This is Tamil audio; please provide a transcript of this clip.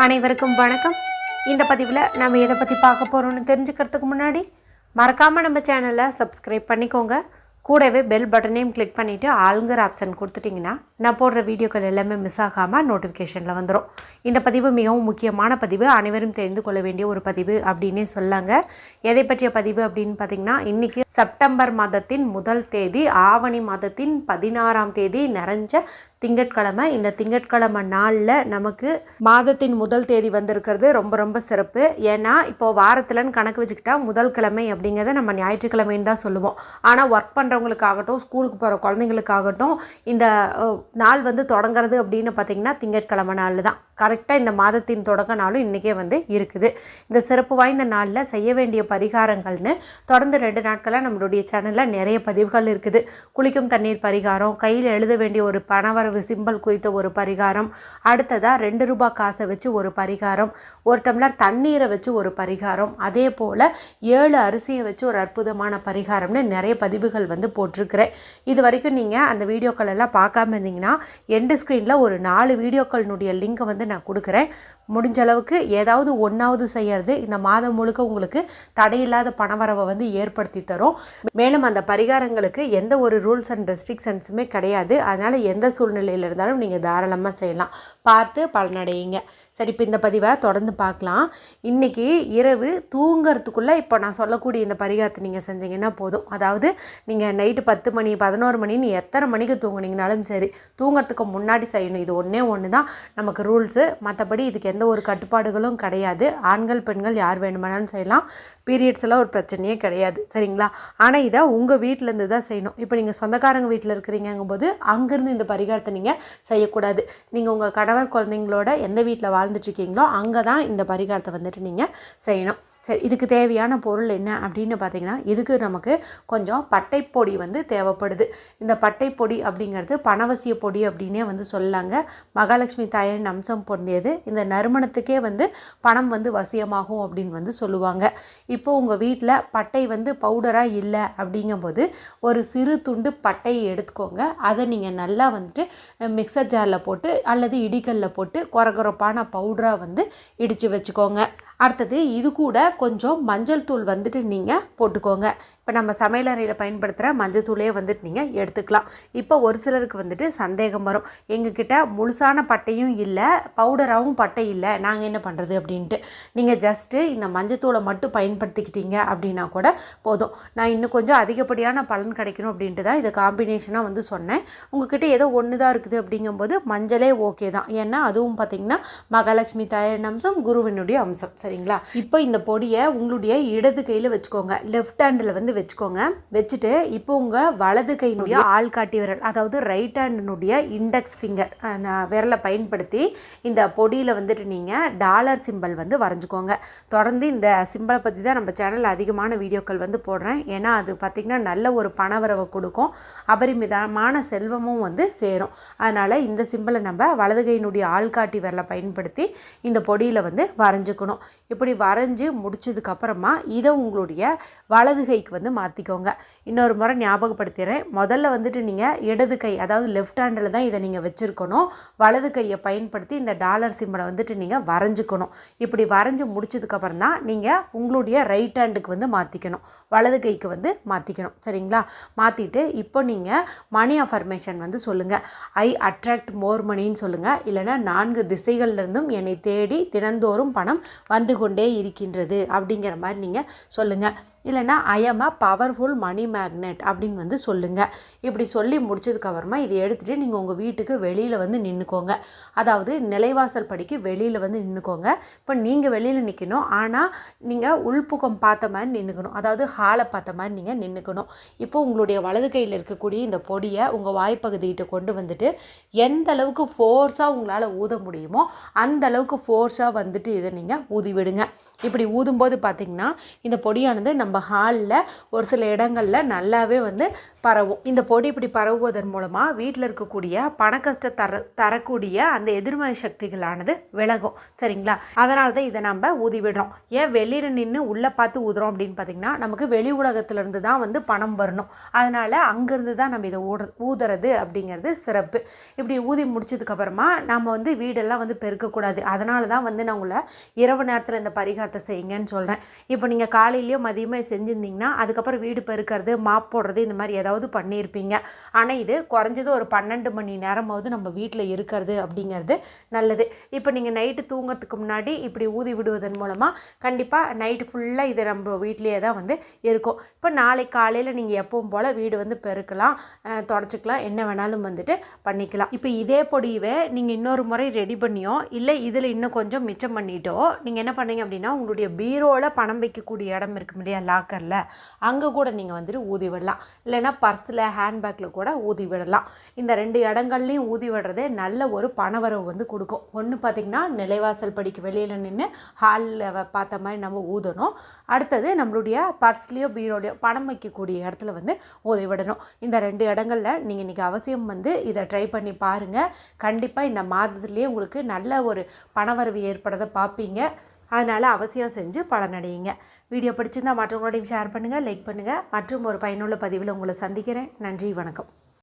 அனைவருக்கும் வணக்கம். இந்த பதிவில் நம்ம எதை பற்றி பார்க்க போகிறோம்னு தெரிஞ்சுக்கிறதுக்கு முன்னாடி மறக்காமல் நம்ம சேனலை சப்ஸ்கிரைப் பண்ணிக்கோங்க. கூடவே பெல் பட்டனையும் கிளிக் பண்ணிவிட்டு ஆளுங்கிற ஆப்ஷன் கொடுத்துட்டிங்கன்னா நான் போடுற வீடியோக்கள் எல்லாமே மிஸ் ஆகாமல் நோட்டிஃபிகேஷனில் வந்துடும். இந்த பதிவு மிகவும் முக்கியமான பதிவு, அனைவரும் தெரிந்து கொள்ள வேண்டிய ஒரு பதிவு அப்படின்னே சொல்லாங்க. எதை பற்றிய பதிவு அப்படின்னு பார்த்திங்கன்னா, இன்றைக்கி செப்டம்பர் மாதத்தின் முதல் தேதி, ஆவணி மாதத்தின் 16ஆம் தேதி நிறைஞ்ச திங்கட்கிழமை. இந்த திங்கட்கிழமை நாளில் நமக்கு மாதத்தின் முதல் தேதி வந்திருக்கிறது ரொம்ப ரொம்ப சிறப்பு. ஏன்னா இப்போது வாரத்தில்னு கணக்கு வச்சுக்கிட்டா முதல் கிழமை அப்படிங்கிறத நம்ம ஞாயிற்றுக்கிழமைன்னு தான் சொல்லுவோம். ஆனால் ஒர்க் பண்ணுறவங்களுக்காகட்டும், ஸ்கூலுக்கு போகிற குழந்தைங்களுக்காகட்டும் இந்த நாள் வந்து தொடங்குறது அப்படின்னு பார்த்திங்கன்னா திங்கட்கிழமை நாள் தான். கரெக்டாக இந்த மாதத்தின் தொடக்க நாளும் இன்றைக்கே வந்து இருக்குது. இந்த சிறப்பு வாய்ந்த நாளில் செய்ய வேண்டிய பரிகாரங்கள்னு தொடர்ந்து 2 நாட்களாக நம்மளுடைய சேனலில் நிறைய பதிவுகள் இருக்குது. குளிக்கும் தண்ணீர் பரிகாரம், கையில் எழுத வேண்டிய ஒரு பணவரவு சிம்பல் குறித்த ஒரு பரிகாரம், அடுத்ததாக 2 ரூபாய் காசை வச்சு ஒரு பரிகாரம், 1 டம்ளர் தண்ணீரை வச்சு ஒரு பரிகாரம், அதே போல் 7 அரிசியை வச்சு ஒரு அற்புதமான பரிகாரம்னு நிறைய பதிவுகள் வந்து போட்டிருக்கிறேன். இது வரைக்கும் நீங்கள் அந்த வீடியோக்கள் எல்லாம் பார்க்காம இருந்தீங்கன்னா எண்டு ஸ்க்ரீனில் ஒரு 4 வீடியோக்களினுடைய லிங்க்கை வந்து நான் கொடுக்குறேன். முடிஞ்ச அளவுக்கு ஏதாவது ஒன்றாவது செய்கிறது இந்த மாதம் முழுக்க உங்களுக்கு தடையில்லாத பணவரவை வந்து ஏற்படுத்தி தரும். மேலும் அந்த பரிகாரங்களுக்கு எந்த ஒரு ரூல்ஸ் அண்ட் ரெஸ்ட்ரிக்ஷன்ஸுமே கிடையாது. அதனால் எந்த சூழ்நிலையில் இருந்தாலும் நீங்கள் தாராளமாக செய்யலாம். பார்த்து பலனடையுங்க. சரி, இப்போ இந்த பதிவை தொடர்ந்து பார்க்கலாம். இன்றைக்கி இரவு தூங்கிறதுக்குள்ளே இப்போ நான் சொல்லக்கூடிய இந்த பரிகாரத்தை நீங்கள் செஞ்சீங்கன்னா போதும். அதாவது நீங்கள் நைட்டு 10 மணி 11 மணின்னு எத்தனை மணிக்கு தூங்குனீங்கனாலும் சரி, தூங்கிறதுக்கு முன்னாடி செய்யணும். இது ஒன்று தான் நமக்கு ரூல்ஸு. மற்றபடி இதுக்கு எந்த ஒரு கட்டுப்பாடுகளும் கிடையாது. ஆண்கள் பெண்கள் யார் வேணுமானாலும் செய்யலாம். பீரியட்ஸ் எல்லாம் ஒரு பிரச்சனையே கிடையாது, சரிங்களா? ஆனால் இதை உங்கள் வீட்டிலேருந்து தான் செய்யணும். இப்போ நீங்கள் சொந்தக்காரங்க வீட்டில் இருக்கிறீங்கும்போது அங்கேருந்து இந்த பரிகாரத்தை நீங்கள் செய்யக்கூடாது. நீங்கள் உங்கள் கணவர் குழந்தைங்களோட எந்த வீட்டில் வாழ்ந்துட்டுருக்கீங்களோ அங்கே தான் இந்த பரிகாரத்தை வந்துட்டு நீங்கள் செய்யணும். சரி, இதுக்கு தேவையான பொருள் என்ன அப்படின்னு பார்த்தீங்கன்னா, இதுக்கு நமக்கு கொஞ்சம் பட்டைப்பொடி வந்து தேவைப்படுது. இந்த பட்டைப்பொடி அப்படிங்கிறது பணவசிய பொடி அப்படின்னே வந்து சொல்லாங்க. மகாலட்சுமி தாயாரின் அம்சம் பொருந்தியது. இந்த நறுமணத்துக்கே வந்து பணம் வந்து வசியமாகும் அப்படின்னு வந்து சொல்லுவாங்க. இப்போது உங்கள் வீட்டில் பட்டை வந்து பவுடராக இல்லை அப்படிங்கும்போது ஒரு சிறு துண்டு பட்டையை எடுத்துக்கோங்க. அதை நீங்கள் நல்லா வந்துட்டு மிக்சர் ஜாரில் போட்டு அல்லது இடிக்கல்லில் போட்டு கொரகொரப்பான பவுடராக வந்து இடித்து வச்சுக்கோங்க. அடுத்தது இது கூட கொஞ்சம் மஞ்சள் தூள் வந்துட்டு நீங்கள் போட்டுக்கோங்க. இப்போ நம்ம சமையலறையில் பயன்படுத்துகிற மஞ்சள் தூளே வந்துட்டு நீங்கள் எடுத்துக்கலாம். இப்போ ஒரு சிலருக்கு வந்துட்டு சந்தேகம் வரும், எங்ககிட்ட முழுசான பட்டையும் இல்லை, பவுடராகவும் பட்டை இல்லை, நாங்கள் என்ன பண்ணுறது அப்படின்ட்டு. நீங்கள் ஜஸ்ட்டு இந்த மஞ்சள் தூளை மட்டும் பயன்படுத்திக்கிட்டீங்க அப்படின்னா கூட போதும். நான் இன்னும் கொஞ்சம் அதிகப்படியான பலன் கிடைக்கணும் அப்படின்ட்டு தான் இதை காம்பினேஷனாக வந்து சொன்னேன். உங்கள்கிட்ட ஏதோ ஒன்று தான் இருக்குது அப்படிங்கும்போது மஞ்சளே ஓகே தான். ஏன்னா அதுவும் பார்த்திங்கன்னா மகாலட்சுமி தாயாரின் அம்சம், குருவினுடைய அம்சம், சரிங்களா? இப்போ இந்த பொடியை உங்களுடைய இடது கையில் வச்சுக்கோங்க. லெஃப்ட் ஹேண்டில் வந்து வச்சுக்கோங்க. வச்சுட்டு இப்போ உங்கள் வலது கையினுடைய ஆள்காட்டி விரல், அதாவது ரைட் ஹேண்டினுடைய இண்டெக்ஸ் ஃபிங்கர் விரலை பயன்படுத்தி இந்த பொடியில் வந்துட்டு நீங்கள் டாலர் சிம்பல் வந்து வரைஞ்சிக்கோங்க. தொடர்ந்து இந்த சிம்பலை பற்றி தான் நம்ம சேனலில் அதிகமான வீடியோக்கள் வந்து போடுறேன். ஏன்னா அது பார்த்திங்கன்னா நல்ல ஒரு பணவரவை கொடுக்கும், அபரிமிதமான செல்வமும் வந்து சேரும். அதனால் இந்த சிம்பலை நம்ம வலது கையினுடைய ஆள்காட்டி விரலை பயன்படுத்தி இந்த பொடியில் வந்து வரைஞ்சிக்கணும். இப்படி வரைஞ்சி முடிச்சதுக்கப்புறமா இதை உங்களுடைய வலது கைக்கு வந்து மாற்றிக்கோங்க. இன்னொரு முறை ஞாபகப்படுத்திடுறேன். முதல்ல வந்துட்டு நீங்கள் இடது கை, அதாவது லெஃப்ட் ஹேண்டில் தான் இதை நீங்கள் வச்சுருக்கணும். வலது கையை பயன்படுத்தி இந்த டாலர் சிம்பலை வந்துட்டு நீங்கள் வரைஞ்சிக்கணும். இப்படி வரைஞ்சி முடிச்சதுக்கப்புறம் தான் நீங்கள் உங்களுடைய ரைட் ஹேண்டுக்கு வந்து மாற்றிக்கணும், வலது கைக்கு வந்து மாற்றிக்கணும், சரிங்களா? மாற்றிட்டு இப்போ நீங்கள் மணி அஃபர்மேஷன் வந்து சொல்லுங்கள். ஐ அட்ராக்ட் மோர் மணின்னு சொல்லுங்கள். இல்லைனா 4 திசைகள்லேருந்தும் என்னை தேடி தினந்தோறும் பணம் வந்து கொண்டே இருக்கின்றது அப்படிங்கிற மாதிரி நீங்கள் சொல்லுங்கள். இல்லைனா I am a powerful money magnet அப்படின்னு வந்து சொல்லுங்கள். இப்படி சொல்லி முடிச்சதுக்கப்புறமா இதை எடுத்துகிட்டு நீங்கள் உங்கள் வீட்டுக்கு வெளியில் வந்து நின்றுக்கோங்க. அதாவது நிலைவாசல் படிக்கு வெளியில் வந்து நின்றுக்கோங்க. இப்போ நீங்கள் வெளியில் நிற்கணும், ஆனால் நீங்கள் உள்புக்கம் பார்த்த மாதிரி நின்றுக்கணும், அதாவது ஹாலை பார்த்த மாதிரி நீங்கள் நின்றுக்கணும். இப்போ உங்களுடைய வலது கையில் இருக்கக்கூடிய இந்த பொடியை உங்கள் வாய்ப்பகுதிகிட்ட கொண்டு வந்துட்டு எந்த அளவுக்கு ஃபோர்ஸாக உங்களால் ஊத முடியுமோ அந்த அளவுக்கு ஃபோர்ஸாக வந்துட்டு இதை நீங்கள் ஊதி விடுங்க. இப்படி ஊதும்போது பார்த்திங்கன்னா இந்த பொடியானது நம்ம நம்ம ஹாலில் ஒரு சில இடங்களில் நல்லாவே வந்து பரவும். இந்த பொடி இப்படி பரவுவதன் மூலமாக வீட்டில் இருக்கக்கூடிய பண கஷ்டம் தரக்கூடிய அந்த எதிர்மறை சக்திகளானது விலகும். சரிங்களா? அதனால தான் இதை நம்ம ஊதி விடுறோம். ஏன் வெளியில் நின்று உள்ளே பார்த்து ஊதுறோம் அப்படின்னு பார்த்திங்கன்னா, நமக்கு வெளி உலகத்திலேருந்து தான் வந்து பணம் வரணும். அதனால் அங்கேருந்து தான் நம்ம இதை ஊதுறது அப்படிங்கிறது சிறப்பு. இப்படி ஊதி முடிச்சதுக்கப்புறமா நம்ம வந்து வீடெல்லாம் வந்து பெருக்கக்கூடாது. அதனால தான் வந்து நான் உங்களை இரவு நேரத்தில் இந்த பரிகாரத்தை செய்யுங்கன்னு சொல்கிறேன். இப்போ நீங்கள் காலையிலையோ மதியமே செஞ்சுருந்தீங்கன்னா அதுக்கப்புறம் வீடு பெருக்கிறது, மாப் போடுறது, இந்த மாதிரி ஏதாவது பண்ணியிருப்பீங்க. ஆனால் இது குறைஞ்சது ஒரு 12 மணி நேரமாவது நம்ம வீட்டில் இருக்கிறது அப்படிங்கிறது நல்லது. இப்போ நீங்கள் நைட்டு தூங்கிறதுக்கு முன்னாடி இப்படி ஊதி விடுவதன் மூலமாக கண்டிப்பாக நைட்டு ஃபுல்லாக இது நம்ம வீட்லேயே தான் வந்து இருக்கும். இப்போ நாளைக்கு காலையில் நீங்கள் எப்பவும் போல் வீடு வந்து பெருக்கலாம், தொடச்சிக்கலாம், என்ன வேணாலும் வந்துட்டு பண்ணிக்கலாம். இப்போ இதே பொடியவே நீங்கள் இன்னொரு முறை ரெடி பண்ணியோ இல்லை இதில் இன்னும் கொஞ்சம் மிச்சம் பண்ணிட்டோ நீங்கள் என்ன பண்ணீங்க அப்படின்னா, உங்களுடைய பீரோவில் பணம் வைக்கக்கூடிய இடம் இருக்கு இல்லையா, லாக்கரில், அங்கே கூட நீங்கள் வந்துட்டு ஊதி விடலாம். இல்லைன்னா பர்ஸில், ஹேண்ட்பேக்கில் கூட ஊதி விடலாம். இந்த 2 இடங்கள்லையும் ஊதி விடுறதே நல்ல ஒரு பணவரவு வந்து கொடுக்கும். ஒன்று பார்த்திங்கன்னா நிலைவாசல் படிக்கு வெளியில் நின்று ஹாலில் பார்த்த மாதிரி நம்ம ஊதணும். அடுத்தது நம்மளுடைய பர்ஸ்லேயோ பீரோலையோ பணம் வைக்கக்கூடிய இடத்துல வந்து ஊதி விடணும். இந்த 2 இடங்களில் நீங்கள் இன்றைக்கி அவசியம் வந்து இதை ட்ரை பண்ணி பாருங்கள். கண்டிப்பாக இந்த மாதத்துலேயே உங்களுக்கு நல்ல ஒரு பணவரவு ஏற்படுறதை பார்ப்பீங்க. அதனால் அவசியம் செஞ்சு பலனடையுங்க. வீடியோ பிடிச்சிருந்தால் மற்றவங்களோடையும் ஷேர் பண்ணுங்கள், லைக் பண்ணுங்கள். மற்றும் ஒரு பயனுள்ள பதிவில் உங்களை சந்திக்கிறேன். நன்றி, வணக்கம்.